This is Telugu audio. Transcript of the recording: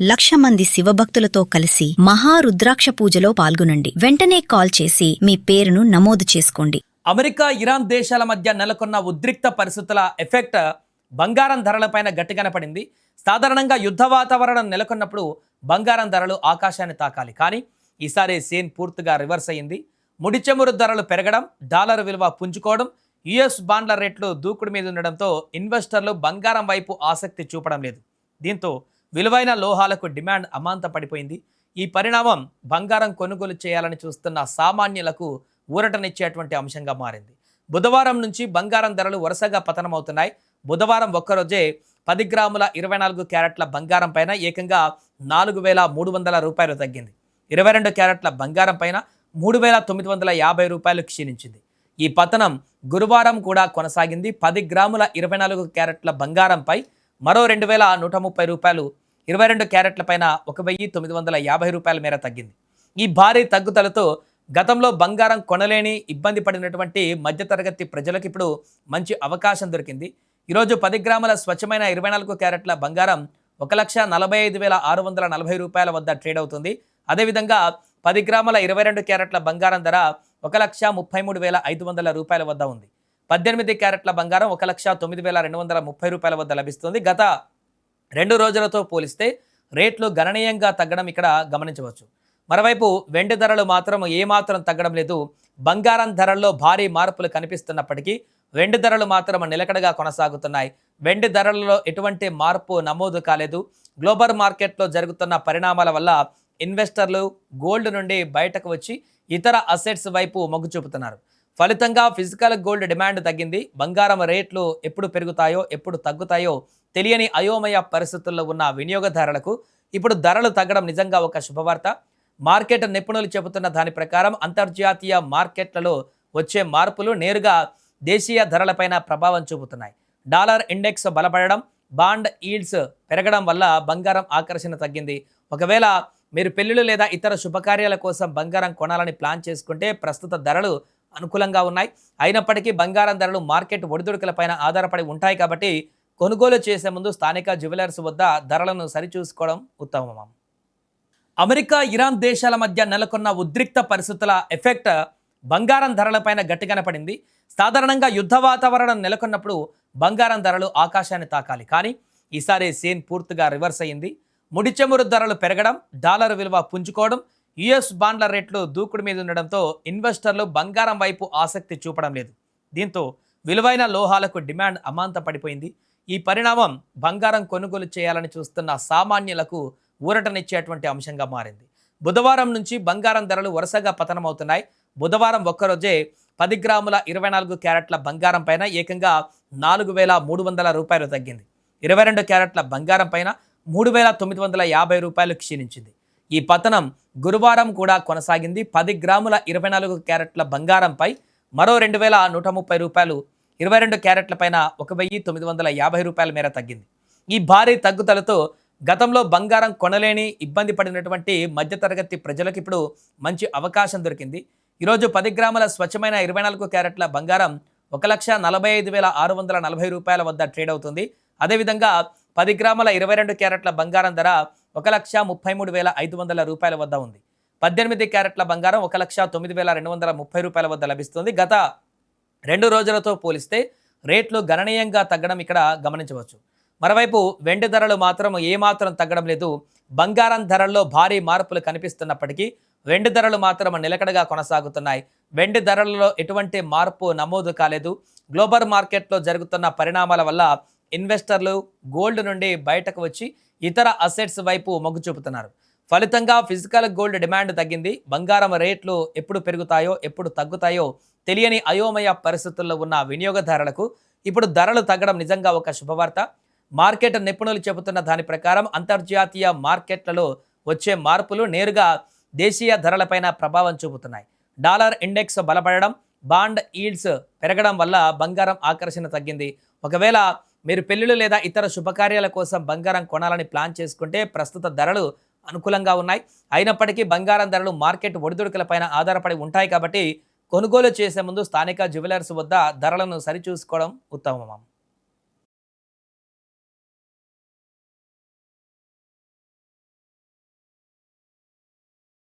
1,00,000 మంది శివభక్తులతో కలిసి మహారుద్రాక్ష పూజలో పాల్గొనండి. వెంటనే కాల్ చేసి మీ పేరును నమోదు చేసుకోండి. అమెరికా, ఇరాన్ దేశాల మధ్య నెలకొన్న ఉద్రిక్త పరిస్థితుల ఎఫెక్ట్ బంగారం ధరలపైన గట్టిగానే పడింది. సాధారణంగా యుద్ధ వాతావరణం నెలకొన్నప్పుడు బంగారం ధరలు ఆకాశాన్ని తాకాలి. కానీ ఈసారి సీన్ పూర్తిగా రివర్స్ అయ్యింది. ముడి చమురు ధరలు పెరగడం, డాలర్ విలువ పుంజుకోవడం, యుఎస్ బాండ్ల రేట్లు దూకుడు మీద ఉండడంతో ఇన్వెస్టర్లు బంగారం వైపు ఆసక్తి చూపడం లేదు. దీంతో విలువైన లోహాలకు డిమాండ్ అమాంతం పడిపోయింది. ఈ పరిణామం బంగారం కొనుగోలు చేయాలని చూస్తున్న సామాన్యులకు ఊరటనిచ్చేటువంటి అంశంగా మారింది. బుధవారం నుంచి బంగారం ధరలు వరుసగా పతనమవుతున్నాయి. బుధవారం ఒక్కరోజే 10 గ్రాముల 24 క్యారెట్ల బంగారం పైన ఏకంగా 4,300 రూపాయలు తగ్గింది. 22 క్యారెట్ల బంగారం పైన 3,950 రూపాయలు క్షీణించింది. ఈ పతనం గురువారం కూడా కొనసాగింది. 10 గ్రాముల 24 క్యారెట్ల బంగారంపై మరో 2,130 రూపాయలు, 22 క్యారెట్ల పైన 1,950 రూపాయల మేర తగ్గింది. ఈ భారీ తగ్గుదలతో గతంలో బంగారం కొనలేని ఇబ్బంది పడినటువంటి మధ్యతరగతి ప్రజలకు ఇప్పుడు మంచి అవకాశం దొరికింది. ఈరోజు 10 గ్రాముల స్వచ్ఛమైన 24 క్యారెట్ల బంగారం 1,45,640 రూపాయల వద్ద ట్రేడ్ అవుతుంది. అదేవిధంగా 10 గ్రాముల 22 క్యారెట్ల బంగారం ధర 1,33,500 రూపాయల వద్ద ఉంది. 18 క్యారెట్ల బంగారం 1,09,230 రూపాయల వద్ద లభిస్తుంది. గత 2 రోజులతో పోలిస్తే రేట్లు గణనీయంగా తగ్గడం ఇక్కడ గమనించవచ్చు. మరోవైపు వెండి ధరలు మాత్రం ఏమాత్రం తగ్గడం లేదు. బంగారం ధరల్లో భారీ మార్పులు కనిపిస్తున్నప్పటికీ వెండి ధరలు మాత్రం నిలకడగా కొనసాగుతున్నాయి. వెండి ధరలలో ఎటువంటి మార్పు నమోదు కాలేదు. గ్లోబల్ మార్కెట్లో జరుగుతున్న పరిణామాల వల్ల ఇన్వెస్టర్లు గోల్డ్ నుండి బయటకు వచ్చి ఇతర అసెట్స్ వైపు మొగ్గు చూపుతున్నారు. ఫలితంగా ఫిజికల్ గోల్డ్ డిమాండ్ తగ్గింది. బంగారం రేట్లు ఎప్పుడు పెరుగుతాయో ఎప్పుడు తగ్గుతాయో తెలియని అయోమయ పరిస్థితుల్లో ఉన్న వినియోగదారులకు ఇప్పుడు ధరలు తగ్గడం నిజంగా ఒక శుభవార్త. మార్కెట్ నిపుణులు చెబుతున్న దాని ప్రకారం అంతర్జాతీయ మార్కెట్లలో వచ్చే మార్పులు నేరుగా దేశీయ ధరలపైన ప్రభావం చూపుతున్నాయి. డాలర్ ఇండెక్స్ బలపడడం, బాండ్ ఈల్డ్స్ పెరగడం వల్ల బంగారం ఆకర్షణ తగ్గింది. ఒకవేళ మీరు పెళ్లిళ్ళు లేదా ఇతర శుభకార్యాల కోసం బంగారం కొనాలని ప్లాన్ చేసుకుంటే ప్రస్తుత ధరలు అనుకూలంగా ఉన్నాయి. అయినప్పటికీ బంగారం ధరలు మార్కెట్ ఒడిదుడుకులపైన ఆధారపడి ఉంటాయి కాబట్టి కొనుగోలు చేసే ముందు స్థానిక జ్యువెలర్స్ వద్ద ధరలను సరిచూసుకోవడం ఉత్తమం. అమెరికా, ఇరాన్ దేశాల మధ్య నెలకొన్న ఉద్రిక్త పరిస్థితుల ఎఫెక్ట్ బంగారం ధరలపైన గట్టిగానే పడింది. సాధారణంగా యుద్ధ వాతావరణం నెలకొన్నప్పుడు బంగారం ధరలు ఆకాశాన్ని తాకాలి. కానీ ఈసారి సీన్ పూర్తిగా రివర్స్ అయ్యింది. ముడి చమురు ధరలు పెరగడం, డాలర్ విలువ పుంజుకోవడం, యుఎస్ బాండ్ల రేట్లు దూకుడు మీద ఉండడంతో ఇన్వెస్టర్లు బంగారం వైపు ఆసక్తి చూపడం లేదు. దీంతో విలువైన లోహాలకు డిమాండ్ అమాంతం పడిపోయింది. ఈ పరిణామం బంగారం కొనుగోలు చేయాలని చూస్తున్న సామాన్యులకు ఊరటనిచ్చేటువంటి అంశంగా మారింది. బుధవారం నుంచి బంగారం ధరలు వరుసగా పతనమవుతున్నాయి. బుధవారం ఒక్కరోజే 10 గ్రాముల 24 క్యారెట్ల బంగారం పైన ఏకంగా 4,300 రూపాయలు తగ్గింది. 22 క్యారెట్ల బంగారం పైన 3,950 రూపాయలు క్షీణించింది. ఈ పతనం గురువారం కూడా కొనసాగింది. 10 గ్రాముల 24 క్యారెట్ల బంగారంపై మరో 2,130 రూపాయలు, 22 క్యారెట్ల పైన 1,950 రూపాయల మేర తగ్గింది. ఈ భారీ తగ్గుదలతో గతంలో బంగారం కొనలేని ఇబ్బంది పడినటువంటి మధ్యతరగతి ప్రజలకు ఇప్పుడు మంచి అవకాశం దొరికింది. ఈరోజు 10 గ్రాముల స్వచ్ఛమైన 24 క్యారెట్ల బంగారం 1,45,640 రూపాయల వద్ద ట్రేడ్ అవుతుంది. అదేవిధంగా 10 గ్రాముల 22 క్యారెట్ల బంగారం ధర 1,33,500 రూపాయల వద్ద ఉంది. 18 క్యారెట్ల బంగారం 1,09,230 రూపాయల వద్ద లభిస్తుంది. గత 2 రోజులతో పోలిస్తే రేట్లు గణనీయంగా తగ్గడం ఇక్కడ గమనించవచ్చు. మరోవైపు వెండి ధరలు మాత్రం ఏమాత్రం తగ్గడం లేదు. బంగారం ధరల్లో భారీ మార్పులు కనిపిస్తున్నప్పటికీ వెండి ధరలు మాత్రం నిలకడగా కొనసాగుతున్నాయి. వెండి ధరలలో ఎటువంటి మార్పు నమోదు కాలేదు. గ్లోబల్ మార్కెట్లో జరుగుతున్న పరిణామాల వల్ల ఇన్వెస్టర్లు గోల్డ్ నుండి బయటకు వచ్చి ఇతర అసెట్స్ వైపు మొగ్గు చూపుతున్నారు. ఫలితంగా ఫిజికల్ గోల్డ్ డిమాండ్ తగ్గింది. బంగారం రేట్లు ఎప్పుడు పెరుగుతాయో ఎప్పుడు తగ్గుతాయో తెలియని అయోమయ పరిస్థితుల్లో ఉన్న వినియోగదారులకు ఇప్పుడు ధరలు తగ్గడం నిజంగా ఒక శుభవార్త. మార్కెట్ నిపుణులు చెబుతున్న దాని ప్రకారం అంతర్జాతీయ మార్కెట్లలో వచ్చే మార్పులు నేరుగా దేశీయ ధరలపైన ప్రభావం చూపుతున్నాయి. డాలర్ ఇండెక్స్ బలపడడం, బాండ్ ఈల్డ్స్ పెరగడం వల్ల బంగారం ఆకర్షణ తగ్గింది. ఒకవేళ మీరు పెళ్లిళ్ళు లేదా ఇతర శుభకార్యాల కోసం బంగారం కొనాలని ప్లాన్ చేసుకుంటే ప్రస్తుత ధరలు అనుకూలంగా ఉన్నాయి. అయినప్పటికీ బంగారం ధరలు మార్కెట్ ఒడిదుడుకులపైన ఆధారపడి ఉంటాయి కాబట్టి కొనుగోలు చేసే ముందు స్థానిక జ్యువెలర్స్ వద్ద ధరలను సరిచూసుకోవడం ఉత్తమం.